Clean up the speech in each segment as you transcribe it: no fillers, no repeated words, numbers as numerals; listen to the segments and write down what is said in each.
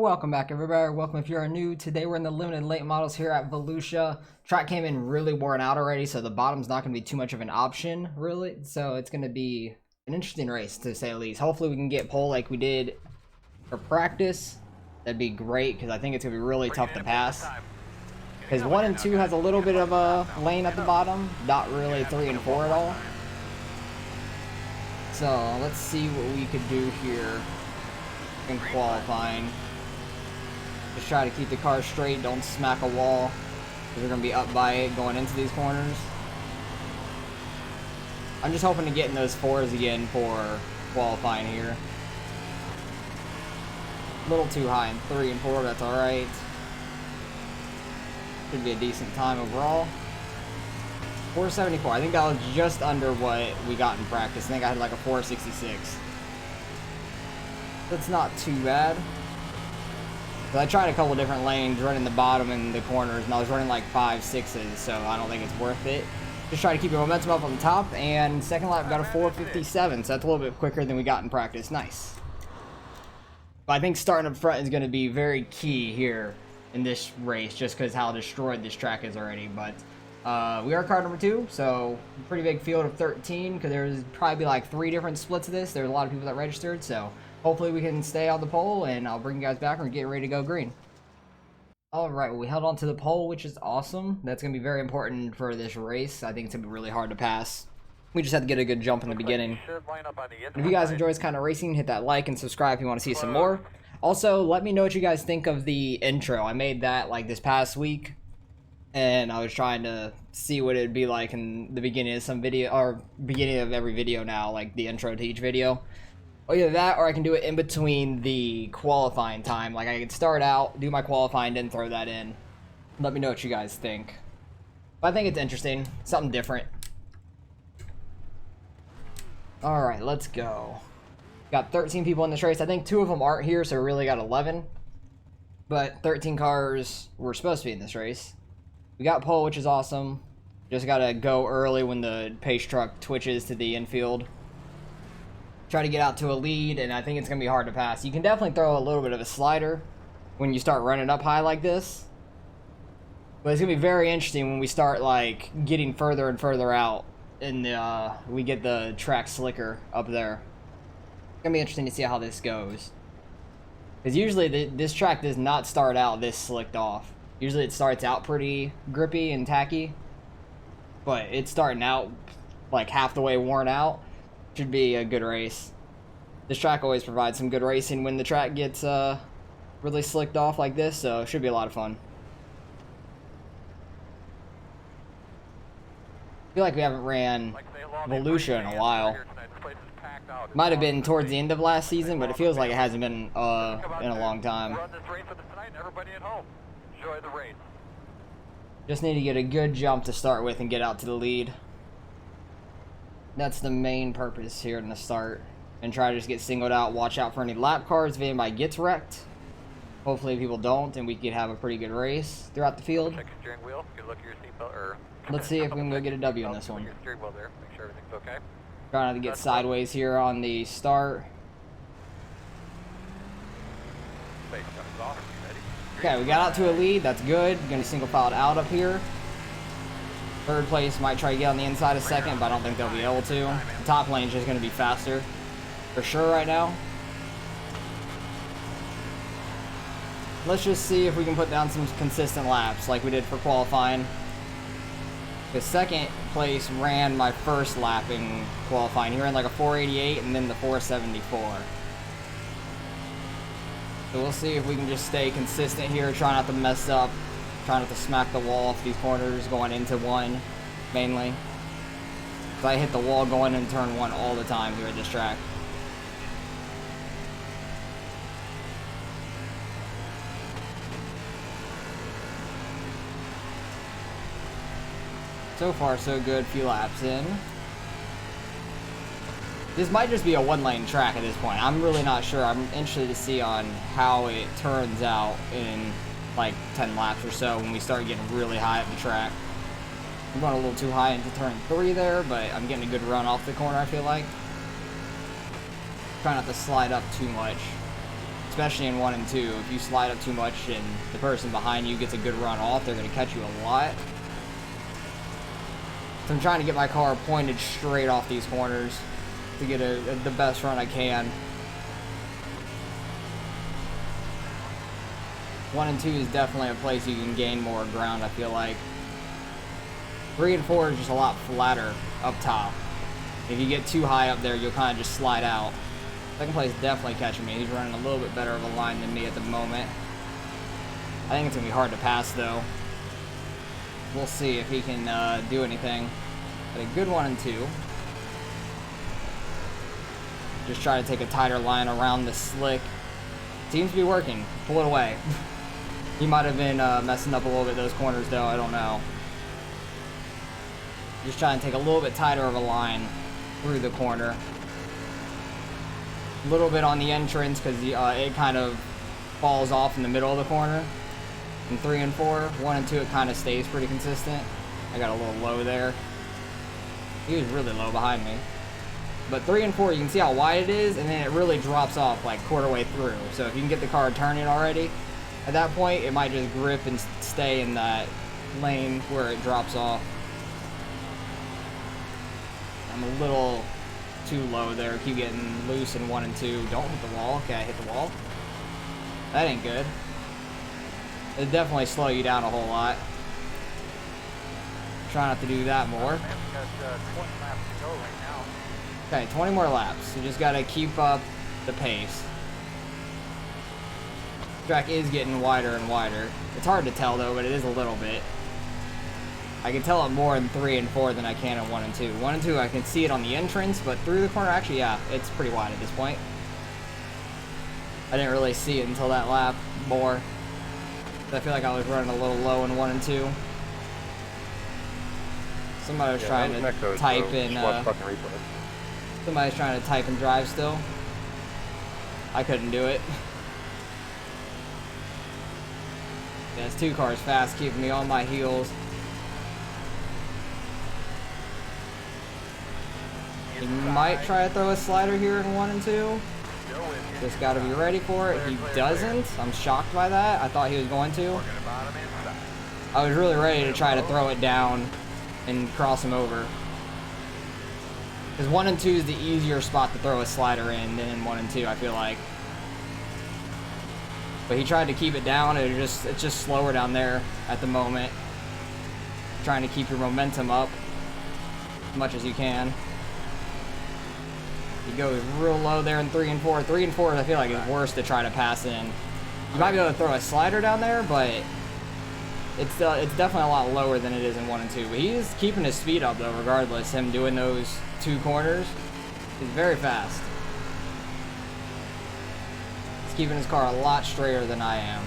Welcome back, everybody. Welcome if you're new. Today we're in the limited late models here at Volusia. Track came in really worn out already, so the bottom's not going to be too much of an option, really. So it's going to be an interesting race, to say the least. Hopefully we can get pole like we did for practice. That'd be great, because I think it's going to be really tough to pass. Because 1 and 2 has a little bit of a lane at the bottom, not really 3 and 4 at all. So let's see what we could do here in qualifying. Just try to keep the car straight, don't smack a wall, because we're going to be up by it going into these corners. I'm just hoping to get in those 4s again for qualifying here. A little too high in 3 and 4, that's alright. Should be a decent time overall. 474, I think that was just under what we got in practice. I think I had like a 466. That's not too bad. I tried a couple different lanes, running the bottom and the corners, and I was running like 5, 6s, so I don't think it's worth it. Just try to keep your momentum up on the top, and second lap got a 457, so that's a little bit quicker than we got in practice. Nice. But I think starting up front is going to be very key here in this race, just because how destroyed this track is already. But we are car number 2, so pretty big field of 13, because there's probably like 3 different splits of this. There's a lot of people that registered, so hopefully we can stay on the pole, and I'll bring you guys back and we're getting ready to go green. Alright, well, we held on to the pole, which is awesome. That's going to be very important for this race. I think it's going to be really hard to pass. We just had to get a good jump in the beginning. If you guys enjoy this kind of racing, hit that like and subscribe if you want to see some more. Also, let me know what you guys think of the intro. I made that like this past week, and I was trying to see what it'd be like in the beginning of some video, or beginning of every video now, like the intro to each video. Either that, or I can do it in between the qualifying time. Like, I could start out, do my qualifying, then throw that in. Let me know what you guys think. But I think it's interesting. Something different. Alright, let's go. Got 13 people in this race. I think 2 of them aren't here, so we really got 11. But 13 cars were supposed to be in this race. We got pole, which is awesome. Just gotta go early when the pace truck twitches to the infield. Try to get out to a lead, and I think it's going to be hard to pass. You can definitely throw a little bit of a slider when you start running up high like this. But it's going to be very interesting when we start like getting further and further out, and we get the track slicker up there. It's going to be interesting to see how this goes. Because usually this track does not start out this slicked off. Usually it starts out pretty grippy and tacky. But it's starting out like half the way worn out. Should be a good race. This track always provides some good racing when the track gets really slicked off like this, so it should be a lot of fun. I feel like we haven't ran Volusia in a while. Might have been towards the end of last season, but it feels like it hasn't been in a long time. Just need to get a good jump to start with and get out to the lead. That's the main purpose here in the start. And try to just get singled out. Watch out for any lap cars if anybody gets wrecked. Hopefully people don't, and we can have a pretty good race throughout the field. Check your steering wheel. Good look at your seatbelt. Or let's see if we can go get a W on this one. Your steering wheel there. Make sure everything's okay. Try not to get sideways here on the start. Okay, we got out to a lead. That's good. Gonna single file out up here. Third place, might try to get on the inside a second, but I don't think they'll be able to. The top lane is just going to be faster, for sure right now. Let's just see if we can put down some consistent laps like we did for qualifying. The second place ran my first lap in qualifying. He ran like a 488 and then the 474. So we'll see if we can just stay consistent here, try not to mess up. Try not to smack the wall off these corners going into 1, mainly. So I hit the wall going in turn 1 all the time here at this track. So far, so good. Few laps in. This might just be a 1-lane track at this point. I'm really not sure. I'm interested to see on how it turns out in like 10 laps or so when we start getting really high at the track. I'm going a little too high into turn 3 there, but I'm getting a good run off the corner, I feel like. Try not to slide up too much. especially in 1 and 2. If you slide up too much and the person behind you gets a good run off, they're going to catch you a lot. So I'm trying to get my car pointed straight off these corners to get the best run I can. 1 and 2 is definitely a place you can gain more ground, I feel like. 3 and 4 is just a lot flatter up top. If you get too high up there, you'll kind of just slide out. Second place definitely catching me. He's running a little bit better of a line than me at the moment. I think it's going to be hard to pass, though. We'll see if he can do anything. But a good 1 and 2. Just try to take a tighter line around the slick. Seems to be working. Pull it away. He might have been messing up a little bit those corners, though. I don't know. Just trying to take a little bit tighter of a line through the corner. A little bit on the entrance because it kind of falls off in the middle of the corner. In 3 and 4, 1 and 2, it kind of stays pretty consistent. I got a little low there. He was really low behind me. But 3 and 4, you can see how wide it is, and then it really drops off like quarter way through. So if you can get the car turning already, at that point, it might just grip and stay in that lane where it drops off. I'm a little too low there. Keep getting loose in 1 and 2. Don't hit the wall. Okay, I hit the wall. That ain't good. It'd definitely slow you down a whole lot. Try not to do that more. Man, we got 20 laps to go right now. Okay, 20 more laps. You just gotta keep up the pace. Track is getting wider and wider. It's hard to tell though, but it is a little bit. I can tell it more in 3 and 4 than I can in 1 and 2. 1 and 2, I can see it on the entrance, but through the corner, actually, yeah, it's pretty wide at this point. I didn't really see it until that lap more. I feel like I was running a little low in 1 and 2. Somebody was trying to type in. Somebody's trying to type and drive still. I couldn't do it. Yeah, it's 2 cars fast, keeping me on my heels. He might try to throw a slider here in 1 and 2. Just got to be ready for it. He doesn't. I'm shocked by that. I thought he was going to. I was really ready to try to throw it down and cross him over. Because 1 and 2 is the easier spot to throw a slider in than in 1 and 2, I feel like. But he tried to keep it down. It's just slower down there at the moment. Trying to keep your momentum up as much as you can. He goes real low there in 3 and 4. 3 and 4, I feel like, is worse to try to pass in. You might be able to throw a slider down there, but it's definitely a lot lower than it is in 1 and 2. But he is keeping his speed up, though, regardless. Him doing those 2 corners. He's very fast. He's keeping his car a lot straighter than I am.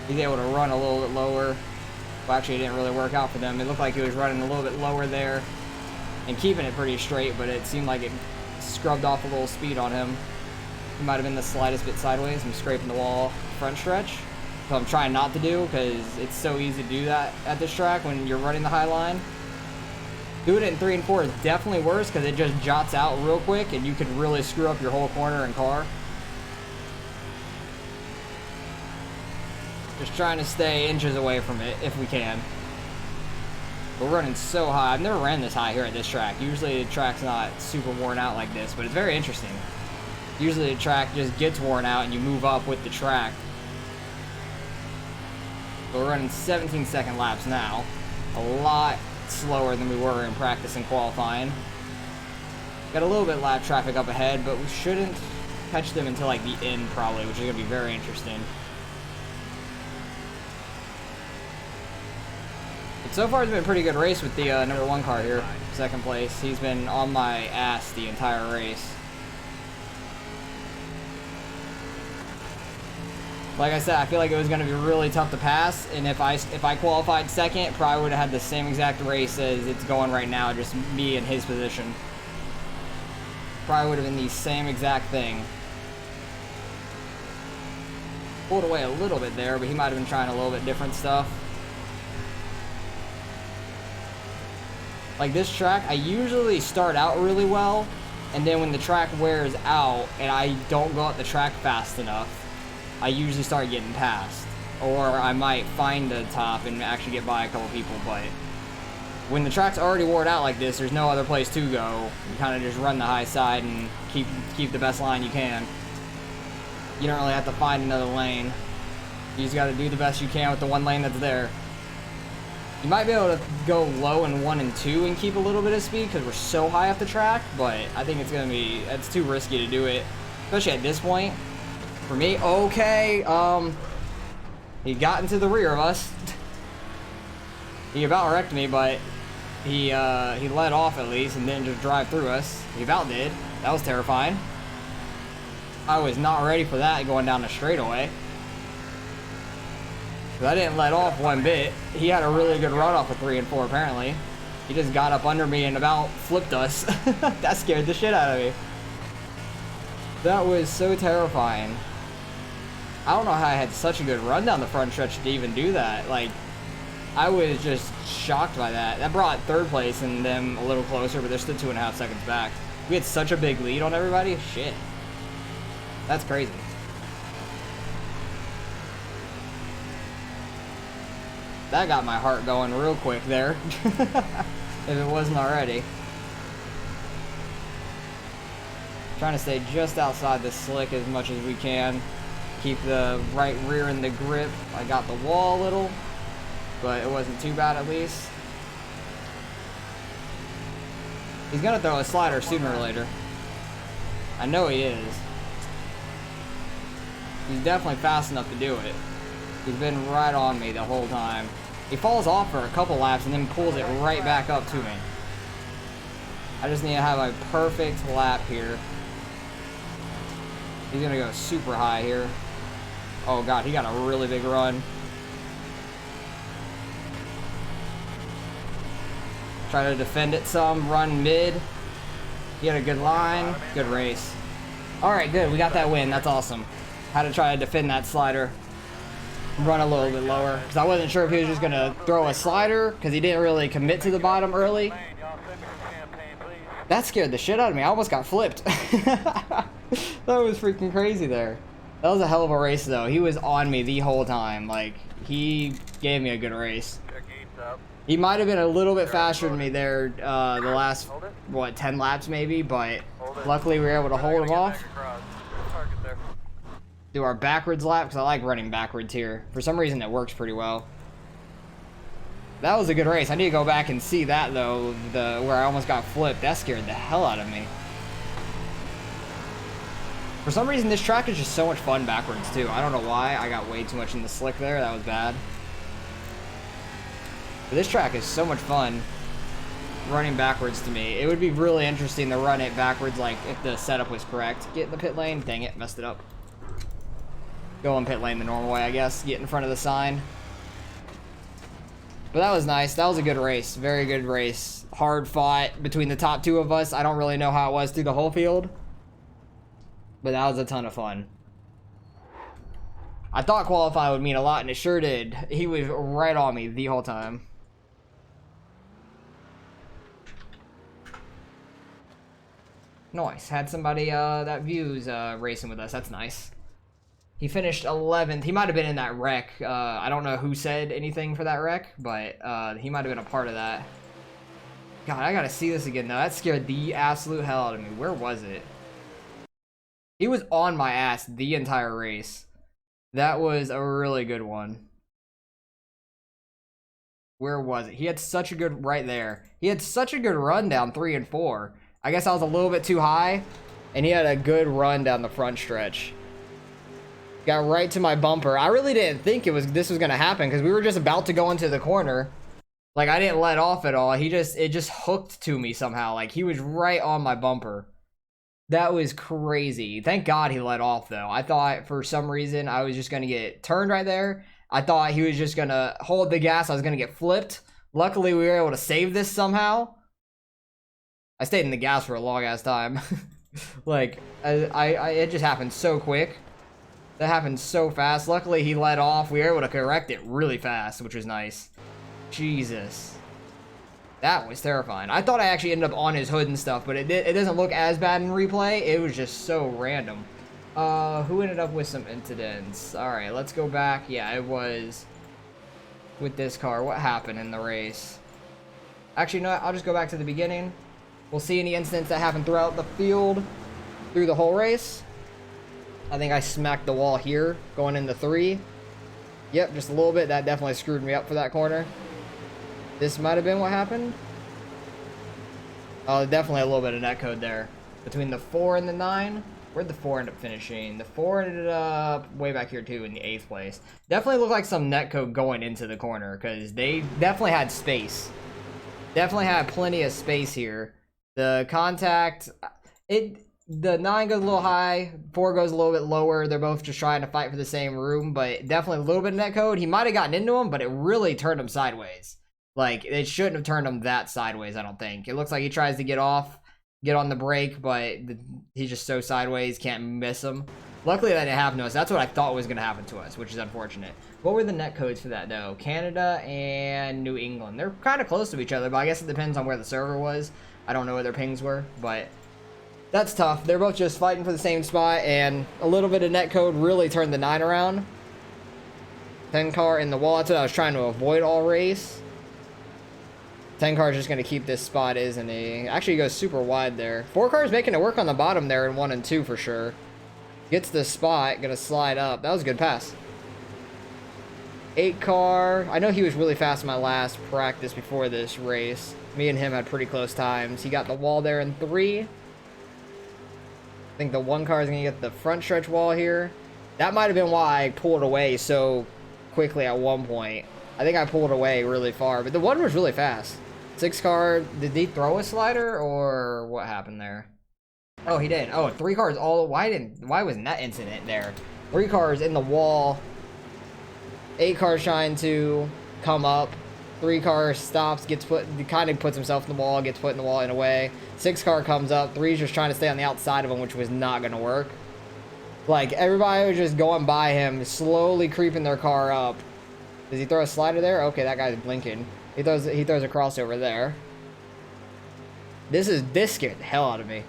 He's able to run a little bit lower. Well, actually, it didn't really work out for them. It looked like he was running a little bit lower there and keeping it pretty straight, but it seemed like it scrubbed off a little speed on him. He might have been the slightest bit sideways. I'm scraping the wall front stretch. So I'm trying not to do because it's so easy to do that at this track when you're running the high line. Doing it in 3 and 4 is definitely worse because it just jots out real quick and you could really screw up your whole corner and car. Just trying to stay inches away from it if we can. We're running so high. I've never ran this high here at this track. Usually the track's not super worn out like this, but it's very interesting. Usually the track just gets worn out and you move up with the track. But we're running 17-second laps now. A lot slower than we were in practice and qualifying. Got a little bit of lap traffic up ahead, but we shouldn't catch them until like the end probably, which is going to be very interesting. So far, it's been a pretty good race with the number 1 car here, second place. He's been on my ass the entire race. Like I said, I feel like it was going to be really tough to pass, and if I qualified second, probably would have had the same exact race as it's going right now, just me in his position. Probably would have been the same exact thing. Pulled away a little bit there, but he might have been trying a little bit different stuff. Like this track, I usually start out really well, and then when the track wears out and I don't go up the track fast enough, I usually start getting passed. Or I might find the top and actually get by a couple people, but when the track's already worn out like this, there's no other place to go. You kind of just run the high side and keep the best line you can. You don't really have to find another lane. You just got to do the best you can with the one lane that's there. You might be able to go low in 1 and 2 and keep a little bit of speed because we're so high off the track, but I think it's too risky to do it, especially at this point. For me, okay, he got into the rear of us. He about wrecked me, but he let off at least and didn't just drive through us. He about did. That was terrifying. I was not ready for that going down the straightaway. I didn't let off one bit. He had a really good run off of 3 and 4 apparently. He just got up under me and about flipped us. That scared the shit out of me. That was so terrifying. I don't know how I had such a good run down the front stretch to even do that. Like, I was just shocked by that. That brought 3rd place and them a little closer, but they're still 2.5 seconds back. We had such a big lead on everybody. Shit. That's crazy. That got my heart going real quick there. If it wasn't already. Trying to stay just outside the slick as much as we can. Keep the right rear in the grip. I got the wall a little, but it wasn't too bad at least. He's gonna throw a slider sooner or later. I know he is. He's definitely fast enough to do it. He's been right on me the whole time. He falls off for a couple laps and then pulls it right back up to me. I just need to have a perfect lap here. He's gonna go super high here. Oh god, he got a really big run. Try to defend it some, run mid. He had a good line, good race. Alright, good, we got that win, that's awesome. Had to try to defend that slider. Run a little bit lower, because I wasn't sure if he was just going to throw a slider, because he didn't really commit to the bottom early. That scared the shit out of me. I almost got flipped. That was freaking crazy there. That was a hell of a race, though. He was on me the whole time. Like, he gave me a good race. He might have been a little bit faster than me there the last, what, 10 laps maybe, but luckily we were able to hold him off. Do our backwards lap, because I like running backwards here. For some reason, it works pretty well. That was a good race. I need to go back and see that, though, where I almost got flipped. That scared the hell out of me. For some reason, this track is just so much fun backwards, too. I don't know why. I got way too much in the slick there. That was bad. But this track is so much fun running backwards to me. It would be really interesting to run it backwards, like, if the setup was correct. Get in the pit lane. Dang it, messed it up. Go in pit lane the normal way, I guess. Get in front of the sign. But that was nice. That was a good race. Very good race. Hard fought between the top 2 of us. I don't really know how it was through the whole field. But that was a ton of fun. I thought qualifying would mean a lot, and it sure did. He was right on me the whole time. Nice. Had somebody that views racing with us. That's nice. He finished 11th. He might have been in that wreck. I don't know who said anything for that wreck, but he might have been a part of that. God, I gotta see this again, though. That scared the absolute hell out of me. Where was it? He was on my ass the entire race. That was a really good one. Where was it? He had such a good... Right there. He had such a good run down 3 and 4. I guess I was a little bit too high, and he had a good run down the front stretch. Got right to my bumper. I really didn't think this was gonna happen because we were just about to go into the corner. Like, I didn't let off at all. It just hooked to me somehow. Like, he was right on my bumper. That was crazy. Thank God he let off, though. I thought for some reason I was just gonna get turned right there. I thought he was just gonna hold the gas. I was gonna get flipped. Luckily, we were able to save this somehow. I stayed in the gas for a long ass time. Like, it just happened so quick. That happened so fast. Luckily, he let off. We were able to correct it really fast, which was nice. Jesus. That was terrifying. I thought I actually ended up on his hood and stuff, but it doesn't look as bad in replay. It was just so random. Who ended up with some incidents? All right, let's go back. Yeah, it was with this car. What happened in the race? Actually, no, I'll just go back to the beginning. We'll see any incidents that happened throughout the field, through the whole race. I think I smacked the wall here, going into 3. Yep, just a little bit. That definitely screwed me up for that corner. This might have been what happened. Oh, definitely a little bit of netcode there. Between the 4 and the 9. Where'd the 4 end up finishing? The 4 ended up way back here too in the 8th place. Definitely looked like some netcode going into the corner because they definitely had space. Definitely had plenty of space here. The contact, the 9 goes a little high, 4 goes a little bit lower. They're both just trying to fight for the same room, but definitely a little bit of netcode. He might have gotten into him, but it really turned him sideways. Like, it shouldn't have turned him that sideways, I don't think. It looks like he tries to get off, get on the brake, but he's just so sideways, can't miss him. Luckily, that didn't happen to us. That's what I thought was going to happen to us, which is unfortunate. What were the net codes for that, though? Canada and New England. They're kind of close to each other, but I guess it depends on where the server was. I don't know what their pings were, but that's tough. They're both just fighting for the same spot, and a little bit of net code really turned the 9 around. 10 car in the wall. That's what I was trying to avoid all race. 10 car is just going to keep this spot, isn't he? Actually, he goes super wide there. 4 car is making it work on the bottom there in 1 and 2 for sure. Gets the spot, going to slide up. That was a good pass. 8 car. I know he was really fast in my last practice before this race. Me and him had pretty close times. He got the wall there in 3. I think the 1 car is going to get the front stretch wall here. That might have been why I pulled away so quickly at one point. I think I pulled away really far, but the 1 was really fast. 6 car, did he throw a slider or what happened there? Oh, he did. Oh, 3 cars all, why wasn't that incident there? 3 cars in the wall. 8 cars trying to come up. 3 car stops, kind of puts himself in the wall, gets put in the wall in a way. 6 car comes up. 3's just trying to stay on the outside of him, which was not going to work. Like, everybody was just going by him, slowly creeping their car up. Does he throw a slider there? Okay, that guy's blinking. He throws a crossover there. This scared the hell out of me.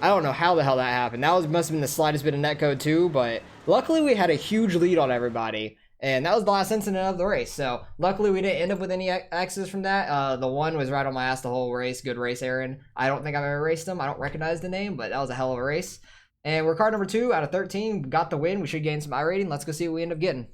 I don't know how the hell that happened. That must have been the slightest bit of netcode too, but luckily we had a huge lead on everybody. And that was the last incident of the race. So luckily we didn't end up with any X's from that. The 1 was right on my ass the whole race. Good race, Aaron. I don't think I've ever raced him. I don't recognize the name, but that was a hell of a race. And we're car number 2 out of 13. Got the win. We should gain some iRating. Let's go see what we end up getting.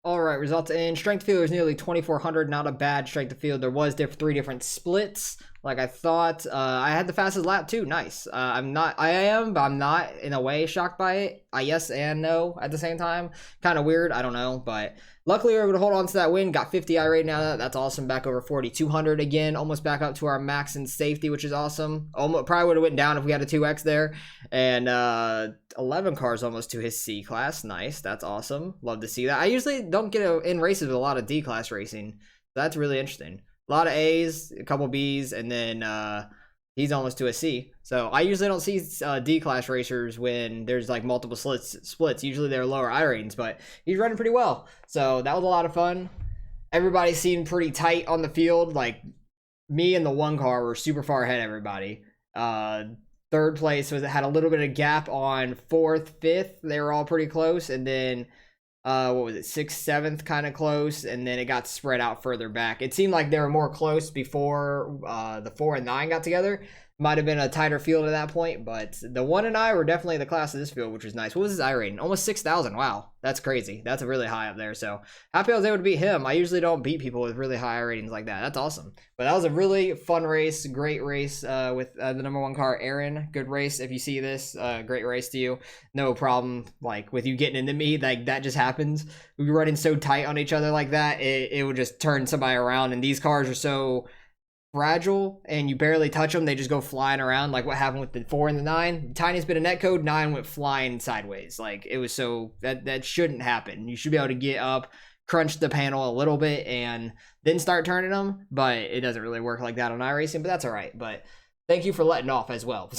All right, results in strength of field was nearly 2,400. Not a bad strength of field. There was 3 different splits, like I thought. I had the fastest lap too. Nice. I am, but I'm not in a way shocked by it. Yes and no at the same time. Kind of weird. I don't know, but luckily we were able to hold on to that win. Got 50 I rate now. That's awesome. Back over 4,200 again. Almost back up to our max in safety, which is awesome. Almost probably would have went down if we had a 2x there. And 11 cars almost to his C class. Nice. That's awesome. Love to see that. I usually don't get in races with a lot of D class racing. So that's really interesting. A lot of A's, a couple B's, and then he's almost to a C. So I usually don't see D class racers when there's like multiple splits. Usually they're lower I ratings, but he's running pretty well. So that was a lot of fun. Everybody seemed pretty tight on the field. Like me and the 1 car were super far ahead of everybody. 3rd place had a little bit of gap on 4th, 5th. They were all pretty close, and then what was it, 6th, 7th kind of close, and then it got spread out further back. It seemed like they were more close before the 4 and 9 got together. Might have been a tighter field at that point, but the 1 and I were definitely the class of this field, which was nice. What was his I rating? Almost 6,000. Wow, that's crazy. That's really high up there. So happy I was able to beat him. I usually don't beat people with really high I ratings like that. That's awesome. But that was a really fun race, great race with the number 1 car, Aaron. Good race. If you see this, great race to you. No problem. Like with you getting into me, like that just happens. We were running so tight on each other like that, it would just turn somebody around. And these cars are so fragile, and you barely touch them, they just go flying around, like what happened with the 4 and the 9. Tiniest bit of netcode, 9 went flying sideways. Like it was so that shouldn't happen. You should be able to get up, crunch the panel a little bit, and then start turning them, but it doesn't really work like that on iRacing, but that's all right. But thank you for letting off as well.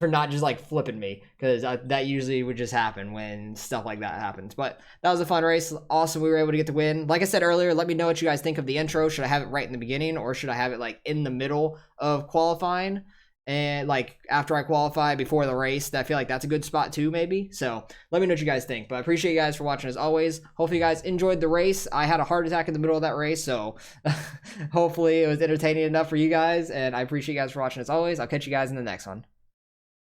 For not just like flipping me, because that usually would just happen when stuff like that happens. But that was a fun race. Awesome, we were able to get the win. Like I said earlier, let me know what you guys think of the intro. Should I have it right in the beginning, or should I have it like in the middle of qualifying, and like after I qualify before the race? I feel like that's a good spot too, maybe. So let me know what you guys think. But I appreciate you guys for watching as always. Hopefully you guys enjoyed the race. I had a heart attack in the middle of that race, so hopefully it was entertaining enough for you guys, and I appreciate you guys for watching as always. I'll catch you guys in the next one.